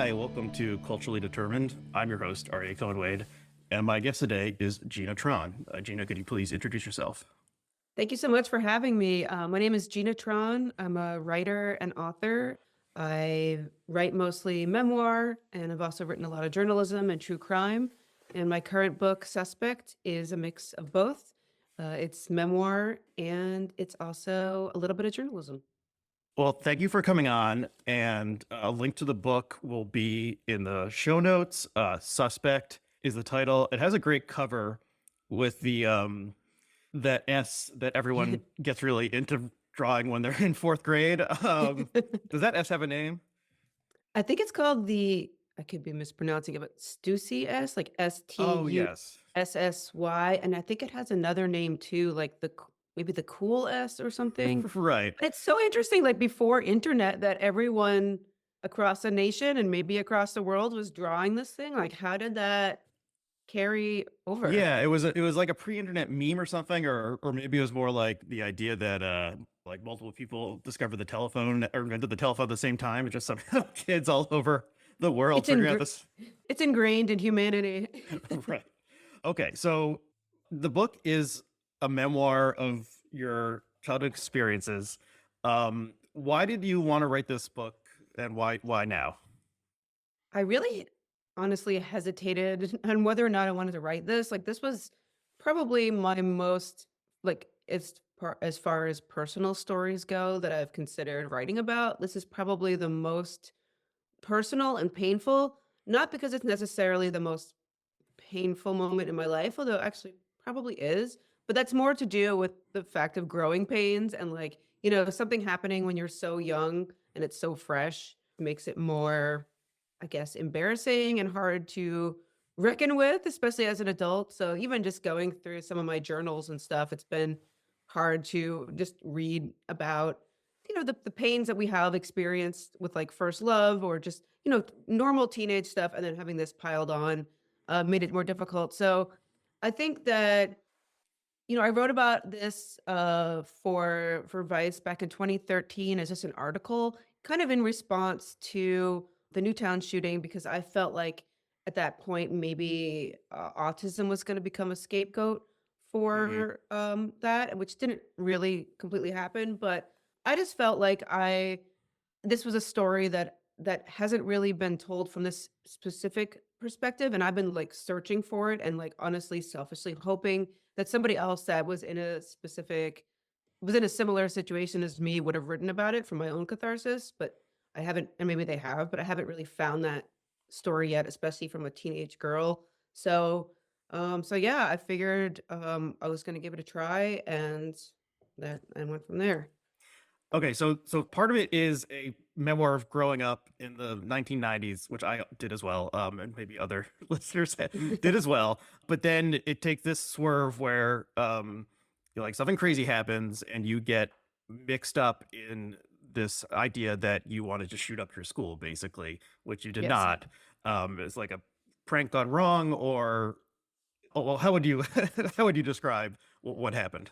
Hi, welcome to Culturally Determined. I'm your host, R.A. Cohen-Wade, and my guest today is Gina Tron. Gina, could you please introduce yourself? Thank you so much for having me. My name is Gina Tron. I'm a writer and author. I write mostly memoir, and I've also written a lot of journalism and true crime. And my current book, Suspect, is a mix of both. It's memoir and it's also a little bit of journalism. Well, thank you for coming on, and a link to the book will be in the show notes. Suspect is the title. It has a great cover with the that S that everyone gets really into drawing when they're in fourth grade. Does that S have a name? I think it's called I could be mispronouncing it, but Stussy S, like Oh, yes. STUSSY. And I think it has another name too, like maybe the cool S or something. Right. It's so interesting, like before internet, that everyone across the nation and maybe across the world was drawing this thing. Like, how did that carry over? Yeah, it was like a pre-internet meme or something, or maybe it was more like the idea that like multiple people discovered the telephone or invented the telephone at the same time. It's just some kids all over the world It's figuring out ingr this. it's ingrained in humanity. Right. Okay, so the book is a memoir of your childhood experiences. Why did you want to write this book, and why now? I really honestly hesitated on whether or not I wanted to write this. Like, this was probably my most, like, as far as personal stories go that I've considered writing about. This is probably the most personal and painful, not because it's necessarily the most painful moment in my life, although it actually probably is, but that's more to do with the fact of growing pains and, like, something happening when you're so young and it's so fresh makes it more, I guess, embarrassing and hard to reckon with, especially as an adult. So even just going through some of my journals and stuff, it's been hard to just read about, the pains that we have experienced with like first love or just, normal teenage stuff. And then having this piled on made it more difficult. So I think that, I wrote about this for Vice back in 2013 as just an article, kind of in response to the Newtown shooting, because I felt like at that point maybe autism was going to become a scapegoat Hmm. for that, which didn't really completely happen. But I just felt like I this was a story that hasn't really been told from this specific perspective, and I've been, like, searching for it and, like, honestly, selfishly hoping that somebody else that was in a similar situation as me would have written about it for my own catharsis, but I haven't, and maybe they have, but I haven't really found that story yet, especially from a teenage girl. So yeah, I figured, I was gonna give it a try, and that I went from there. Okay, so part of it is a memoir of growing up in the 1990s, which I did as well, and maybe other listeners did as well. But then it takes this swerve where you're like something crazy happens, and you get mixed up in this idea that you wanted to shoot up your school, basically, which you did Yes. not. It's like a prank gone wrong, or oh, well, how would you how would you describe what happened?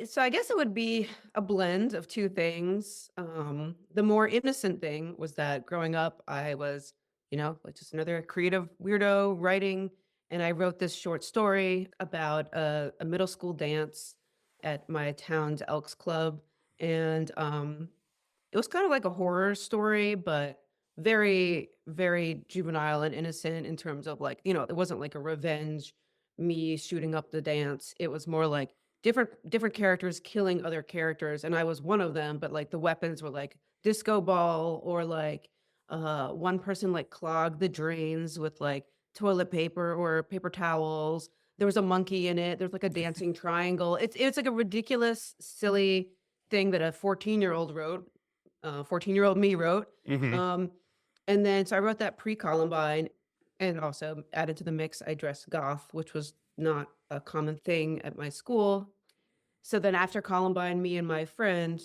So I guess it would be a blend of 2 things. The more innocent thing was that growing up, I was, like just another creative weirdo writing, and I wrote this short story about a middle school dance at my town's Elks Club, and it was kind of like a horror story, but very, very juvenile and innocent in terms of like, it wasn't like a revenge, me shooting up the dance. It was more like different characters killing other characters. And I was one of them, but like the weapons were like disco ball or like one person like clogged the drains with like toilet paper or paper towels. There was a monkey in it. There's like a dancing triangle. It's like a ridiculous, silly thing that a 14-year-old wrote 14-year-old me wrote. Hmm. Um, and then so I wrote that pre-Columbine and also added to the mix, I dressed goth, which was not a common thing at my school. So then after Columbine, me and my friend,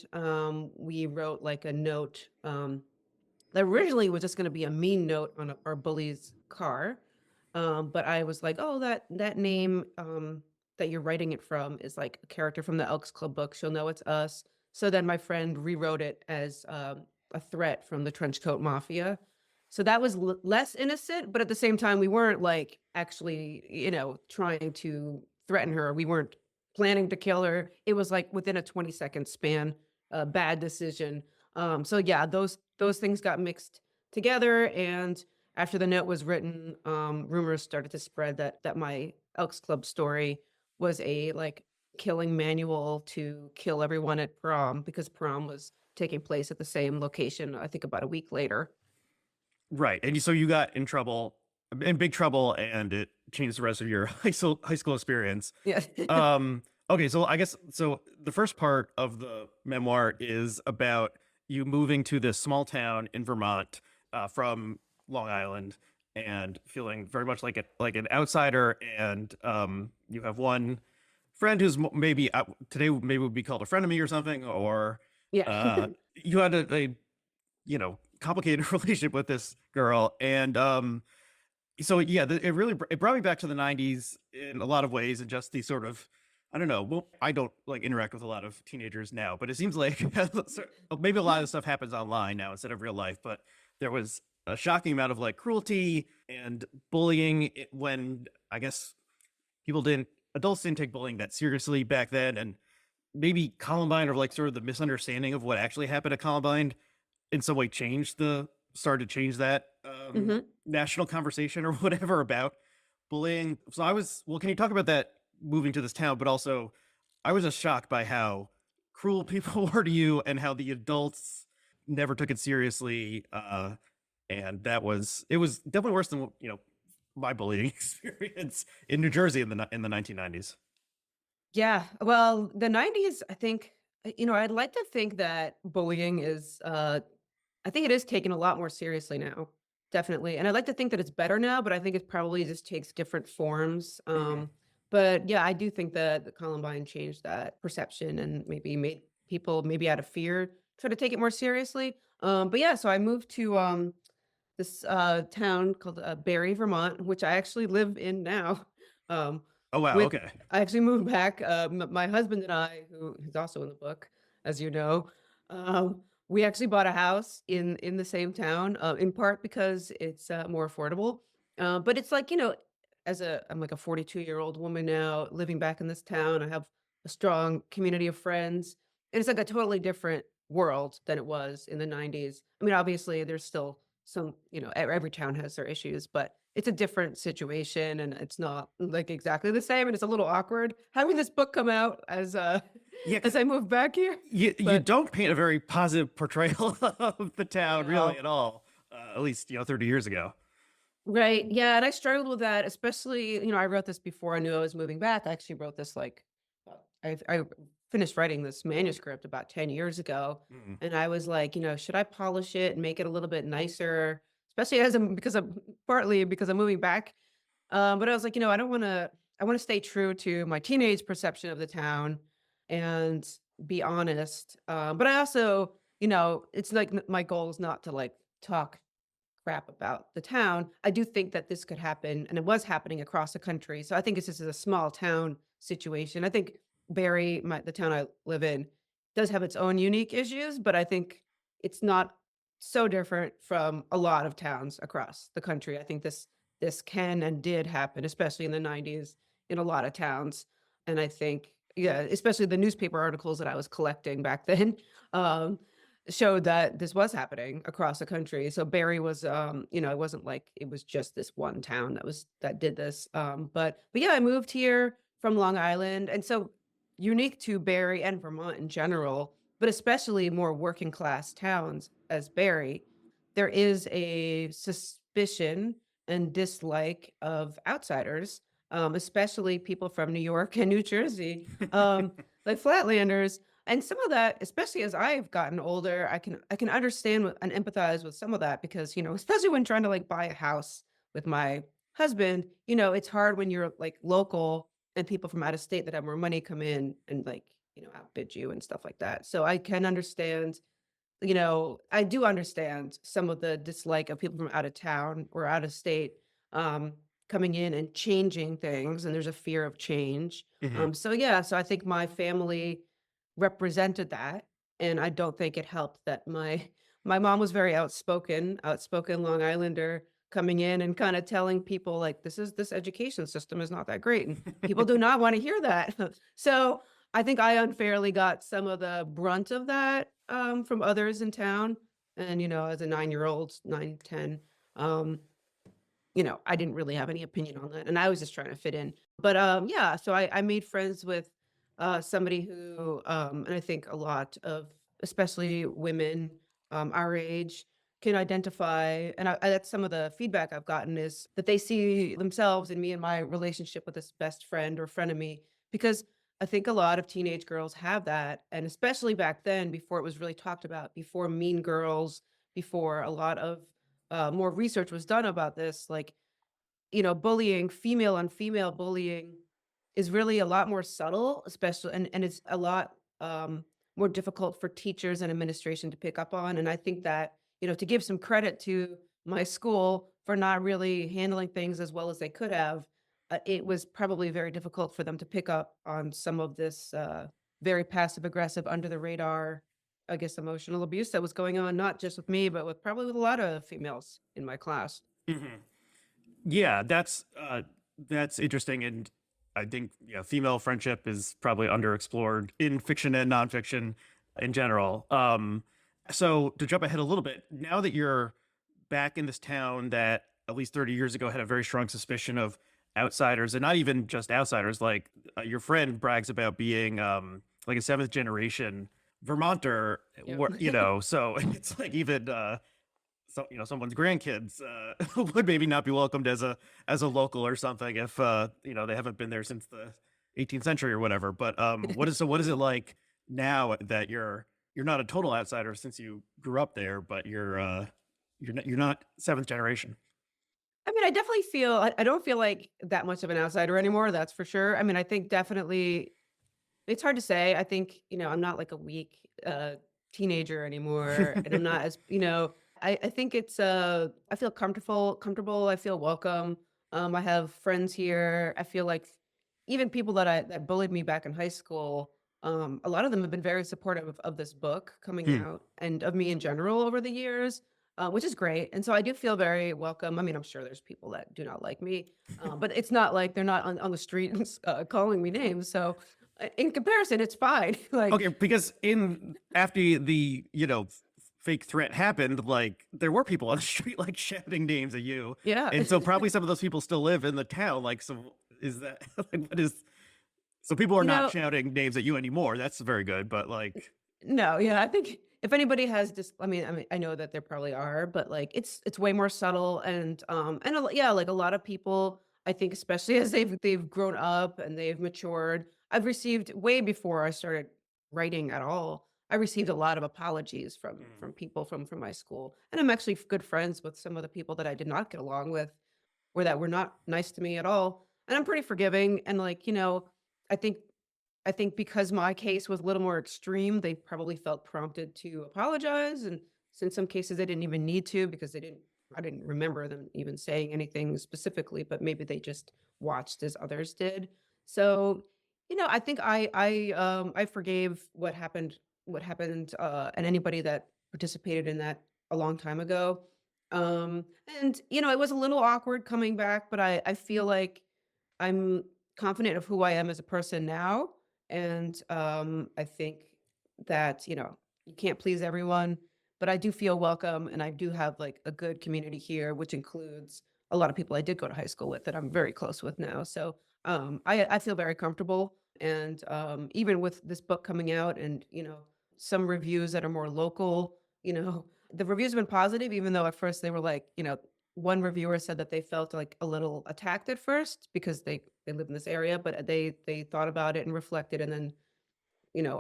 we wrote like a note that originally was just going to be a mean note on our bully's car. But I was like, oh, that name that you're writing it from is like a character from the Elks Club book. She'll know it's us. So then my friend rewrote it as a threat from the Trenchcoat Mafia. So that was less innocent, but at the same time, we weren't like actually, trying to threaten her. We weren't planning to kill her. It was like within a 20-second span, a bad decision. So yeah, those things got mixed together. And after the note was written, rumors started to spread that my Elks Club story was a like killing manual to kill everyone at prom because prom was taking place at the same location, I think about a week later. Right. And so you got in big trouble, and it changed the rest of your high school experience. Yeah. Okay, so I guess so the first part of the memoir is about you moving to this small town in Vermont, from Long Island, and feeling very much like an outsider. And you have one friend who's maybe today maybe would be called a friend of me or something, or Yeah. you had a complicated relationship with this girl. And so yeah, it brought me back to the 90s in a lot of ways, and just the sort of, I don't know. Well, I don't like interact with a lot of teenagers now, but it seems like maybe a lot of stuff happens online now instead of real life. But there was a shocking amount of like cruelty and bullying, when I guess adults didn't take bullying that seriously back then. And maybe Columbine, or like sort of the misunderstanding of what actually happened at Columbine, in some way started to change that Mhm. national conversation or whatever about bullying. So well, can you talk about that, moving to this town, but also I was just shocked by how cruel people were to you, and how the adults never took it seriously. And it was definitely worse than, my bullying experience in New Jersey in the 1990s. Yeah. Well, the 90s, I think, I'd like to think that bullying is I think it is taken a lot more seriously now. Definitely. And I'd like to think that it's better now, but I think it probably just takes different forms. Mhm. But yeah, I do think that the Columbine changed that perception and maybe made people maybe out of fear try to take it more seriously. But yeah, so I moved to this town called Barry, Vermont, which I actually live in now. Um, Oh wow, with okay. I actually moved back. My husband and I, who is also in the book, as you know, we actually bought a house in the same town, in part because it's more affordable. But it's like I'm like a 42-year-old woman now living back in this town. I have a strong community of friends, and it's like a totally different world than it was in the 90s. I mean, obviously, there's still some, every town has their issues, but it's a different situation and it's not like exactly the same. And it's a little awkward having this book come out as Yeah, as because I move back here. you But don't paint a very positive portrayal of the town really no. at all. At least 30 years ago. Right. Yeah. And I struggled with that, especially, I wrote this before I knew I was moving back. I actually wrote this like I finished writing this manuscript about 10 years ago. Mhm. And I was like, should I polish it and make it a little bit nicer? Especially as I'm because I'm partly because I'm moving back. But I was like, I want to stay true to my teenage perception of the town and be honest. But I also, it's like my goal is not to like talk crap about the town. I do think that this could happen, and it was happening across the country. So I think this is a small town situation. I think Barrie, the town I live in, does have its own unique issues, but I think it's not so different from a lot of towns across the country. I think this can and did happen, especially in the 90s in a lot of towns. And I think, yeah, especially the newspaper articles that I was collecting back then. Um, showed that this was happening across the country. So Barrie was, it wasn't like it was just this one town that did this. But yeah, I moved here from Long Island, and so unique to Barrie and Vermont in general, but especially more working class towns as Barrie, there is a suspicion and dislike of outsiders, especially people from New York and New Jersey, like Flatlanders. And some of that, especially as I've gotten older, I can understand and empathize with some of that because, especially when trying to like buy a house with my husband, it's hard when you're like local and people from out of state that have more money come in and like, outbid you and stuff like that. So I can understand, I do understand some of the dislike of people from out of town or out of state um coming in and changing things, and there's a fear of change. Mhm. So yeah, so I think my family represented that, and I don't think it helped that my my mom was very outspoken Long Islander coming in and kind of telling people like this education system is not that great and people do not want to hear that. So I think I unfairly got some of the brunt of that from others in town. And as a 9-year old, 9, 10, um, I didn't really have any opinion on that, and I was just trying to fit in. But, yeah, so I made friends with, somebody who, and I think a lot of especially women, our age can identify, and that's some of the feedback I've gotten is that they see themselves in me and my relationship with this best friend or frenemy, because I think a lot of teenage girls have that, and especially back then before it was really talked about, before Mean Girls, before a lot of more research was done about this, like, bullying, female on female bullying is really a lot more subtle, especially, and it's a lot more difficult for teachers and administration to pick up on. And I think that, to give some credit to my school for not really handling things as well as they could have, it was probably very difficult for them to pick up on some of this very passive aggressive, under the radar, I guess, emotional abuse that was going on, not just with me, but with probably with a lot of females in my class. Mhm. Yeah, that's interesting, and I think female friendship is probably underexplored in fiction and nonfiction in general. So to jump ahead a little bit, now that you're back in this town that at least 30 years ago had a very strong suspicion of outsiders, and not even just outsiders, like your friend brags about being like a seventh generation Vermonter, Yep. so it's like even so someone's grandkids would maybe not be welcomed as a local or something if they haven't been there since the 18th century or whatever. But what is it like now that you're not a total outsider since you grew up there, but you're not seventh generation. I mean, I definitely feel I don't feel like that much of an outsider anymore, that's for sure. I mean, I think definitely it's hard to say. I think, I'm not like a weak teenager anymore, and I'm not as, I think it's I feel comfortable, I feel welcome. I have friends here. I feel like even people that bullied me back in high school, a lot of them have been very supportive of this book coming Hmm. out and of me in general over the years, which is great. And so I do feel very welcome. I mean, I'm sure there's people that do not like me, but it's not like they're not on the street calling me names. So in comparison, it's fine. Okay, Like, because in after the fake threat happened, like there were people on the street like shouting names at you, yeah. and so probably some of those people still live in the town. Like, so is that like what is so people are you not know, shouting names at you anymore? That's very good, but like, No, yeah, I think if anybody has just I mean, I know that there probably are, but, like, it's way more subtle and yeah, like, a lot of people, I think, especially as they've grown up and they've matured, I've received way before I started writing at all, I received a lot of apologies from mm, people from my school, and I'm actually good friends with some of the people that I did not get along with, or that were not nice to me at all, and I'm pretty forgiving, and, like, I think I think because my case was a little more extreme, they probably felt prompted to apologize, and in some cases, they didn't even need to because I didn't remember them even saying anything specifically, but maybe they just watched as others did. So, I think I forgave what happened, and anybody that participated in that a long time ago. And, it was a little awkward coming back, but I feel like I'm confident of who I am as a person now, and, I think that, you can't please everyone, but I do feel welcome, and I do have, like, a good community here, which includes a lot of people I did go to high school with that I'm very close with now. So, I feel very comfortable, and, even with this book coming out and, some reviews that are more local, the reviews have been positive, even though at first they were like, one reviewer said that they felt, like, a little attacked at first because they live in this area, but they thought about it and reflected and then,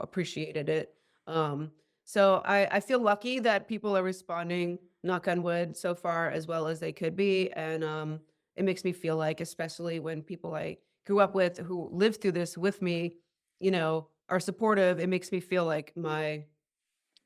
appreciated it. Um, so I feel lucky that people are responding, knock on wood, so far as well as they could be, and, it makes me feel like, especially when people I grew up with who lived through this with me, are supportive, it makes me feel like my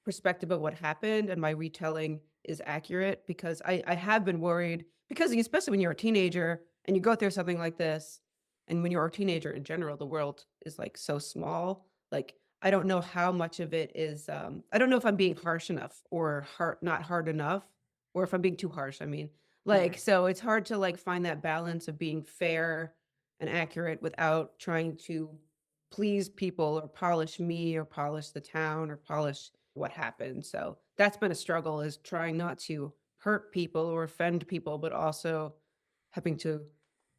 perspective of what happened and my retelling is accurate, because I have been worried because especially when you're a teenager and you go through something like this, and when you're a teenager in general, the world is like so small. Like I don't know how much of it is, I don't know if I'm being harsh enough or not hard enough, or if I'm being too harsh, I mean. Like, Mhm. so it's hard to, like, find that balance of being fair and accurate without trying to please people or polish me or polish the town or polish what happened. So that's been a struggle, is trying not to hurt people or offend people, but also having to,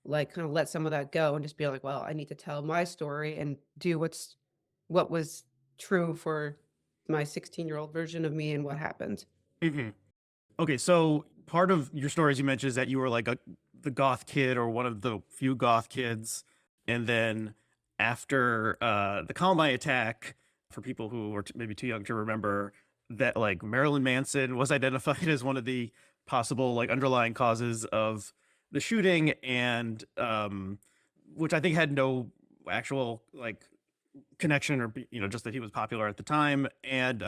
like, kinda let some of that go and just be like, "Well, I need to tell my story and do what was true for my 16-year-old version of me and what happened." Mhm. Okay, so part of your stories you mentioned is that you were like the goth kid or one of the few goth kids, and then after the Columbine attack, for people who were maybe too young to remember, that like Marilyn Manson was identified as one of the possible like underlying causes of the shooting, and which I think had no actual like connection or just that he was popular at the time. And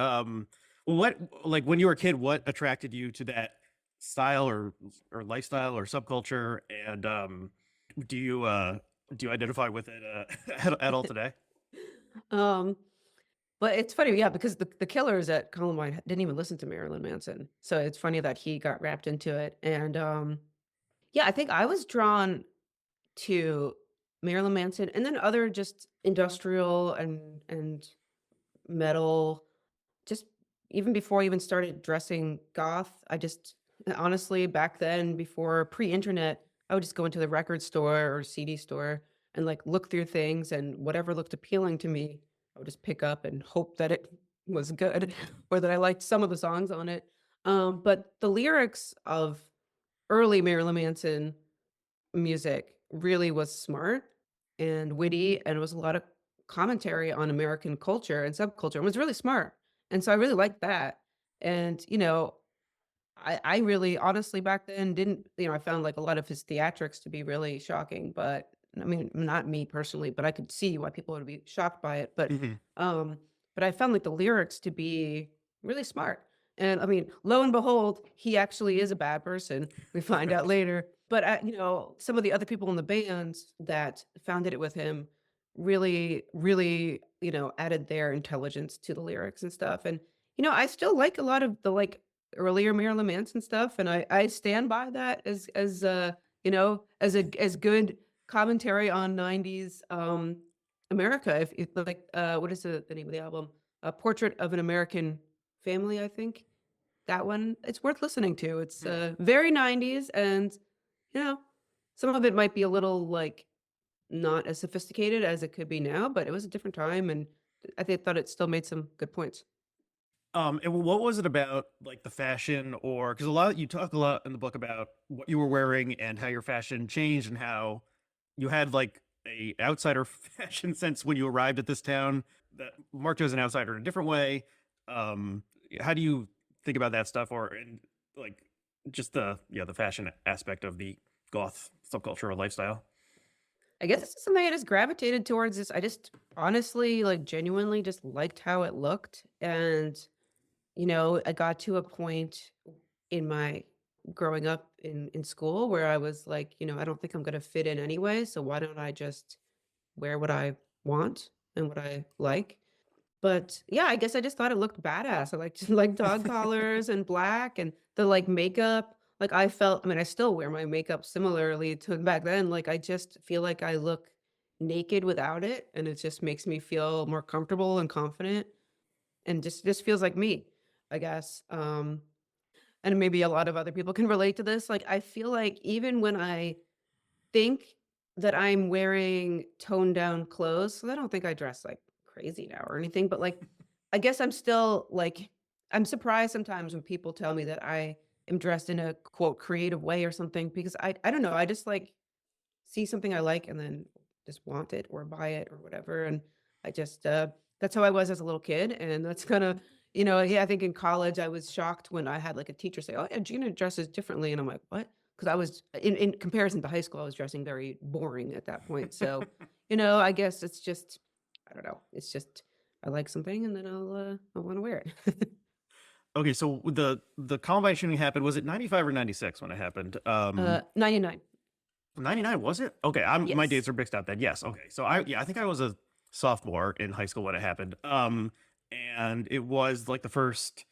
what like when you were a kid, what attracted you to that style or lifestyle or subculture? And do you uh do you identify with it at all today? Um, but it's funny, yeah, because the killers at Columbine didn't even listen to Marilyn Manson. So it's funny that he got wrapped into it. And yeah, I think I was drawn to Marilyn Manson and then other just industrial and metal. Just even before I even started dressing goth, I just honestly, back then, before pre-internet, I would just go into the record store or CD store and, like, look through things, and whatever looked appealing to me, I would just pick up and hope that it was good or that I liked some of the songs on it. But the lyrics of early Marilyn Manson music really was smart and witty, and it was a lot of commentary on American culture and subculture, and was really smart, and so I really liked that, and, I really honestly back then didn't, I found, like, a lot of his theatrics to be really shocking, but I mean, not me personally, but I could see why people would be shocked by it, Hmm. um, but I found, like, the lyrics to be really smart, and, I mean, lo and behold, he actually is a bad person, we find out later, but, some of the other people in the band that founded it with him really, really, added their intelligence to the lyrics and stuff, and, I still like a lot of the, like, earlier Marilyn Manson stuff, and I stand by that as good commentary on 90s, America. If like, what is the name of the album? A Portrait of an American Family, I think. That one, it's worth listening to. It's, very 90s and, you know, some of it might be a little, like, not as sophisticated as it could be now, but it was a different time, and thought it still made some good points. And what was it about like the fashion, or because a lot you talk a lot in the book about what you were wearing and how your fashion changed and how you had like a outsider fashion sense when you arrived at this town that marked you as an outsider in a different way. Um, how do you think about that stuff, or and like just the fashion aspect of the goth subculture or lifestyle? I guess it's something I just gravitated towards. This, I just honestly, like, genuinely just liked how it looked, and, I got to a point in my growing up in school where I was like, I don't think I'm gonna fit in anyway, so why don't I just wear what I want and what I like? But, yeah, I guess I just thought it looked badass. I liked like dog collars and black and the, like, makeup. Like, I mean, I still wear my makeup similarly to back then. Like, I just feel like I look naked without it, and it just makes me feel more comfortable and confident and just feels like me, I guess. And maybe a lot of other people can relate to this. Like, I feel like even when I think that I'm wearing toned down clothes, so I don't think I dress, like, crazy now or anything, but, like, I guess I'm still, like, I'm surprised sometimes when people tell me that I am dressed in a, quote, "creative way" or something because I don't know, I just, like, see something I like and then just want it or buy it or whatever, and I just, that's how I was as a little kid, and that's kinda, yeah, I think in college, I was shocked when I had, like, a teacher say, "Oh, yeah, Gina dresses differently," and I'm like, "What?" Because I was in comparison to high school, I was dressing very boring at that point, so, I guess it's just I don't know, it's just I like something and then I wanna wear it. Okay, so the Columbine shooting happened. Was it 95 or 96 when it happened? 99. 99, was it? Okay, my Yes. dates are mixed up then. Yes. Okay. So I think I was a sophomore in high school when it happened. And it was like the first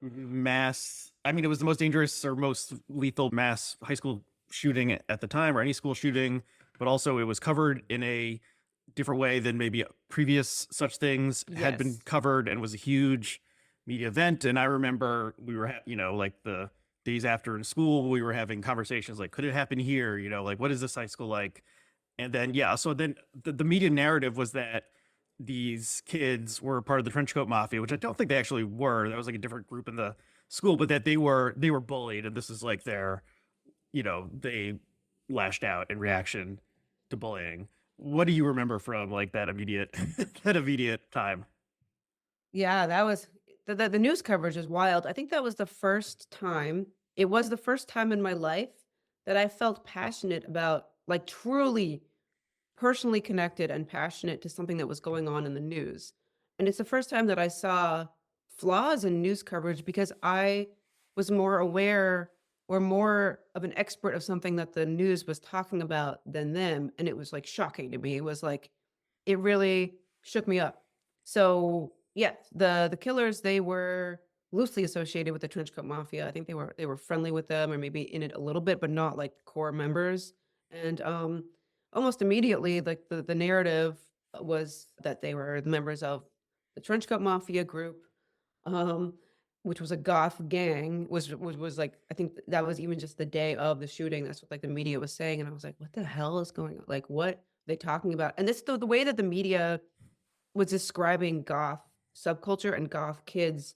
mass, I mean, it was the most dangerous or most lethal mass high school shooting at the time, or any school shooting, but also it was covered in a different way than maybe previous such things had been Yes. covered, and was a huge media event. And I remember we were, like the days after in school, we were having conversations like, could it happen here? Like, what is this high school like? And then, yeah, so then the media narrative was that these kids were part of the trench coat mafia, which I don't think they actually were. That was like a different group in the school, but that they were bullied, and this is like their, they lashed out in reaction to bullying. What do you remember from like that immediate that immediate time? Yeah, that was the news coverage is wild. I think that was the first time it was the first time in my life that I felt passionate about, like, truly personally connected and passionate to something that was going on in the news. And it's the first time that I saw flaws in news coverage because I was more aware or more of an expert of something that the news was talking about than them. And it was like shocking to me. It was like, it really shook me up. So yeah, the killers, they were loosely associated with the trench coat mafia. I think they were friendly with them or maybe in it a little bit, but not like core members. And almost immediately, like the narrative was that they were members of the trench coat mafia group, um, which was a goth gang. Was like I think that was even just the day of the shooting. That's what like the media was saying, and I was like, what the hell is going on? Like, what are they talking about? And this the way that the media was describing goth subculture and goth kids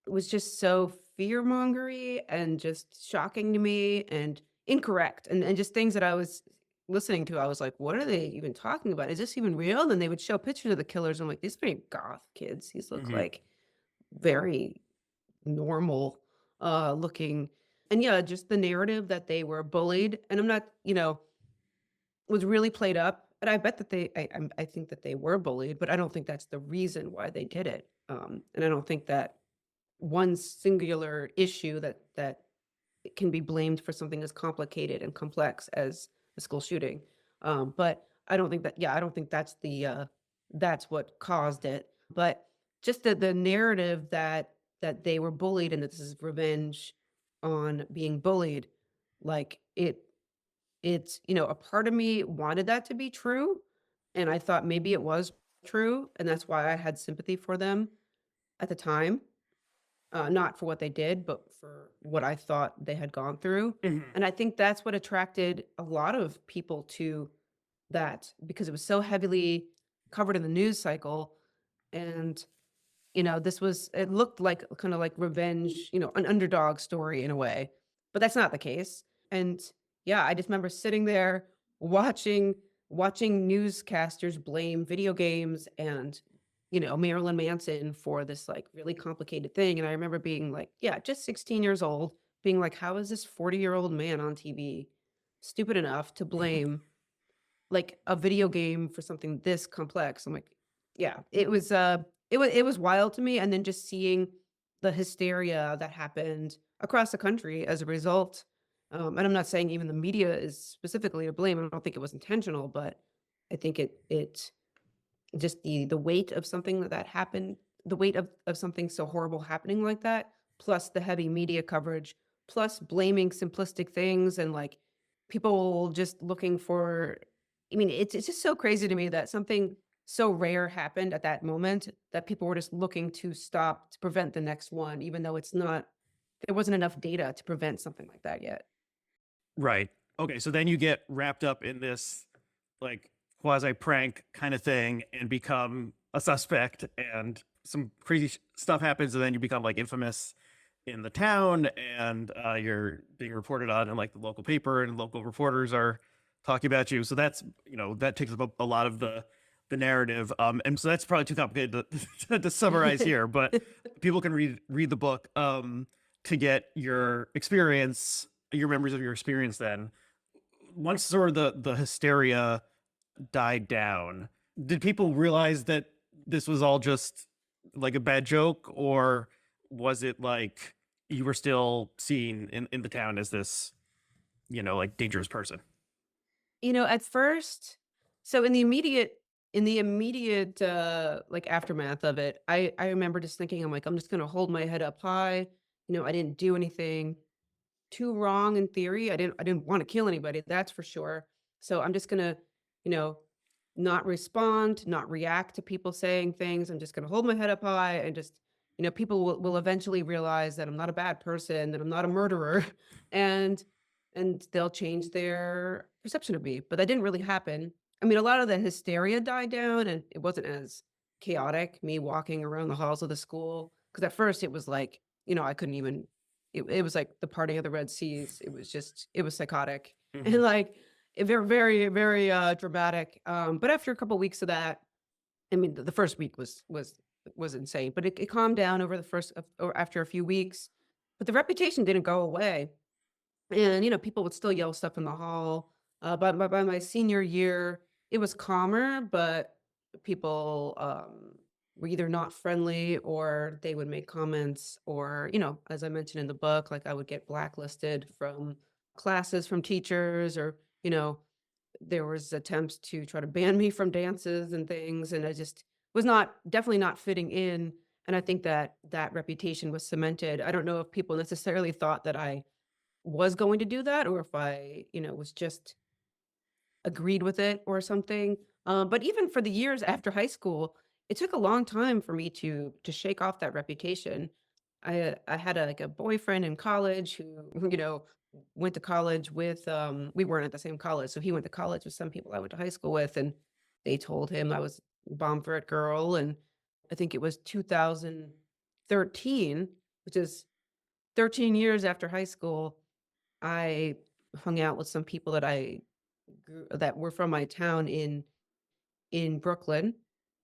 was just so fear-mongery and just shocking to me and incorrect, and just things that I was listening to, I was like, "What are they even talking about? Is this even real?" Then they would show pictures of the killers, I'm like, "These pretty goth kids. These look Hmm. like very normal, looking." And, yeah, just the narrative that they were bullied, and I'm not was really played up, and I bet that I think that they were bullied, but I don't think that's the reason why they did it, and I don't think that one singular issue that it can be blamed for something as complicated and complex as a school shooting. But I don't think that yeah, I don't think that's what caused it. But just the narrative that they were bullied and that this is revenge on being bullied, like it's a part of me wanted that to be true. And I thought maybe it was true. And that's why I had sympathy for them at the time, not for what they did, but for what I thought they had gone through, Hmm. and I think that's what attracted a lot of people to that because it was so heavily covered in the news cycle, and, this was it looked like kinda like revenge, an underdog story in a way, but that's not the case, and, yeah, I just remember sitting there watching watching newscasters blame video games and, Marilyn Manson for this, like, really complicated thing, and I remember being like, yeah, just 16 years old, being like, "How is this 40-year-old man on TV stupid enough to blame like, a video game for something this complex?" I'm like, yeah, it was wild to me, and then just seeing the hysteria that happened across the country as a result, and I'm not saying even the media is specifically to blame, I don't think it was intentional, but I think it just the weight of something that happened, the weight of something so horrible happening like that, plus the heavy media coverage, plus blaming simplistic things and, like, people just looking for I mean, it's just so crazy to me that something so rare happened at that moment that people were just looking to stop to prevent the next one, even though it's not there wasn't enough data to prevent something like that yet. Right. Okay. So then you get wrapped up in this like quasi prank kind of thing and become a suspect, and some crazy stuff happens, and then you become like infamous in the town, and you're being reported on in like the local paper, and local reporters are talking about you. So that's, that takes up a lot of the narrative. And so that's probably too complicated to summarize here, but people can read the book to get your experience, your memories of your experience. Then once sort of the hysteria died down, did people realize that this was all just like a bad joke, or was it like you were still seen in the town as this, like dangerous person? At first so in the immediate in the immediate, like, aftermath of it, I remember just thinking, I'm like, "I'm just gonna hold my head up high." I didn't do anything too wrong in theory. I didn't wanna kill anybody, that's for sure. So I'm just gonna, you know, not respond, not react to people saying things. I'm just gonna hold my head up high and just, people will eventually realize that I'm not a bad person, that I'm not a murderer, and they'll change their perception of me. But that didn't really happen. I mean, a lot of the hysteria died down and it wasn't as chaotic, me walking around the halls of the school. Because at first it was like, I couldn't even it was like the parting of the Red Seas. It was psychotic and, Mhm. like, very, very, very, dramatic, but after a couple weeks of that, I mean, the first week was insane, but it calmed down over the first of or after a few weeks, but the reputation didn't go away, and, people would still yell stuff in the hall, by my senior year, it was calmer, but people, were either not friendly or they would make comments or, as I mentioned in the book, like, I would get blacklisted from classes from teachers or, there was attempts to try to ban me from dances and things, and I just was not definitely not fitting in, and I think that that reputation was cemented. I don't know if people necessarily thought that I was going to do that or if I, was just agreed with it or something. But even for the years after high school, it took a long time for me to shake off that reputation. I had like a boyfriend in college who, went to college with we weren't at the same college, so he went to college with some people I went to high school with, and they told him I was a bomb threat girl, and I think it was 2013, which is 13 years after high school. I hung out with some people that were from my town in Brooklyn,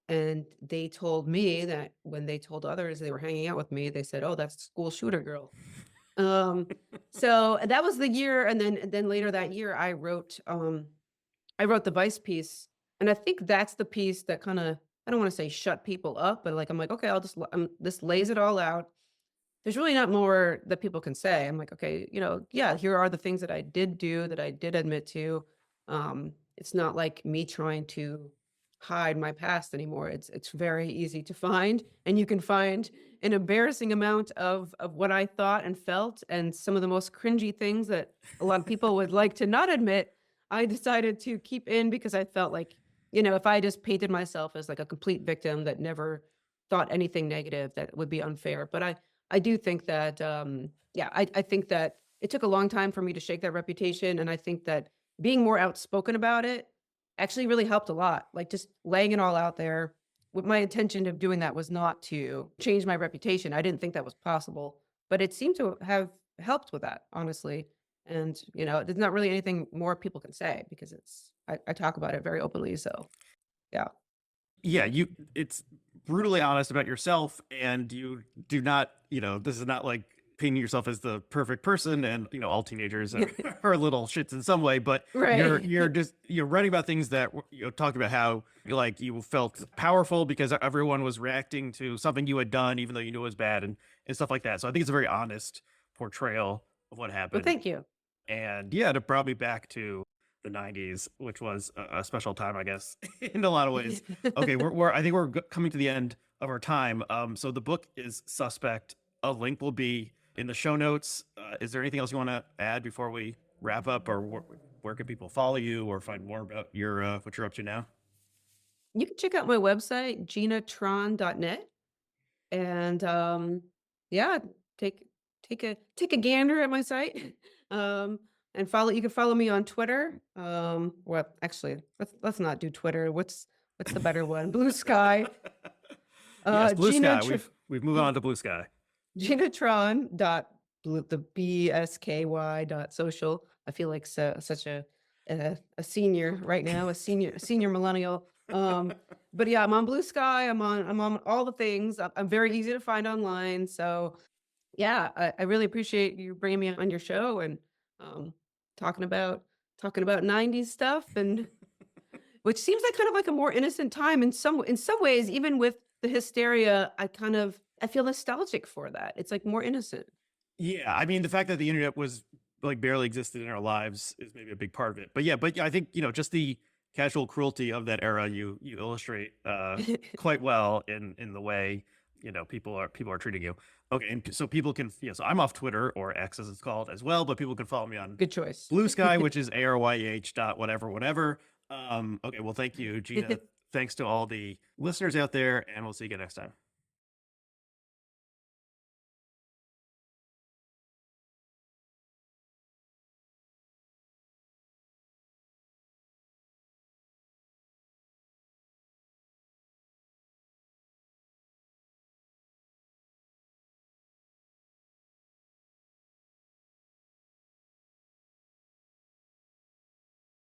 and they told me that when they told others they were hanging out with me, they said, "Oh, that's the school shooter girl." Um, so that was the year, and then later that year, I wrote the Vice piece, and I think that's the piece that kinda I don't wanna say shut people up, but, like, I'm like, "Okay, I'll just this lays it all out." There's really not more that people can say. I'm like, "Okay, yeah, here are the things that I did do, that I did admit to." It's not like me trying to hide my past anymore. It's very easy to find, and you can find an embarrassing amount of what I thought and felt, and some of the most cringy things that a lot of people would like to not admit, I decided to keep in because I felt like, if I just painted myself as, like, a complete victim that never thought anything negative, that would be unfair. But I do think that, yeah, I think that it took a long time for me to shake that reputation, and I think that being more outspoken about it actually really helped a lot. Like, just laying it all out there. With my intention of doing that was not to change my reputation. I didn't think that was possible, but it seemed to have helped with that, honestly. And, there's not really anything more people can say because I talk about it very openly. So, yeah. Yeah, it's brutally honest about yourself, and you do not, this is not like painting yourself as the perfect person, and all teenagers are little shits in some way, but Right. you're writing about things that talking about how you felt powerful because everyone was reacting to something you had done, even though you knew it was bad, and stuff like that. So I think it's a very honest portrayal of what Well, happened. thank you. And yeah, it brought me back to the 90s, which was a special time, I guess, in a lot of ways. Okay, I think we're coming to the end of our time. So the book is Suspect. A link will be in the show notes. Is there anything else you want to add before we wrap up, or where can people follow you or find more about your what you're up to now? You can check out my website, ginatron.net. And, yeah, take take a gander at my site. And you can follow me on Twitter. Well, actually, let's not do Twitter. What's the better one? Blue Sky. Yes, Blue Gina Sky. Tr We've moved on to Blue Sky. Ginatron dot the BSKY dot social. I feel like such a senior right now, a senior millennial. But yeah, I'm on Blue Sky. I'm on all the things. I'm very easy to find online. So yeah, I really appreciate you bringing me on your show and um, talking about talking about '90s stuff, and which seems like kind of like a more innocent time in some ways. Even with the hysteria, I feel nostalgic for that. It's like more innocent. Yeah, I mean, the fact that the internet was like barely existed in our lives is maybe a big part of it. But yeah, I think just the casual cruelty of that era you illustrate quite well in the way people are treating you. Okay, and so people can so I'm off Twitter, or X as it's called, as well, but people can follow me on Good choice. Blue Sky, which is ARYH dot whatever whatever. Okay, well, thank you, Gina. Thanks to all the listeners out there, and we'll see you again next time.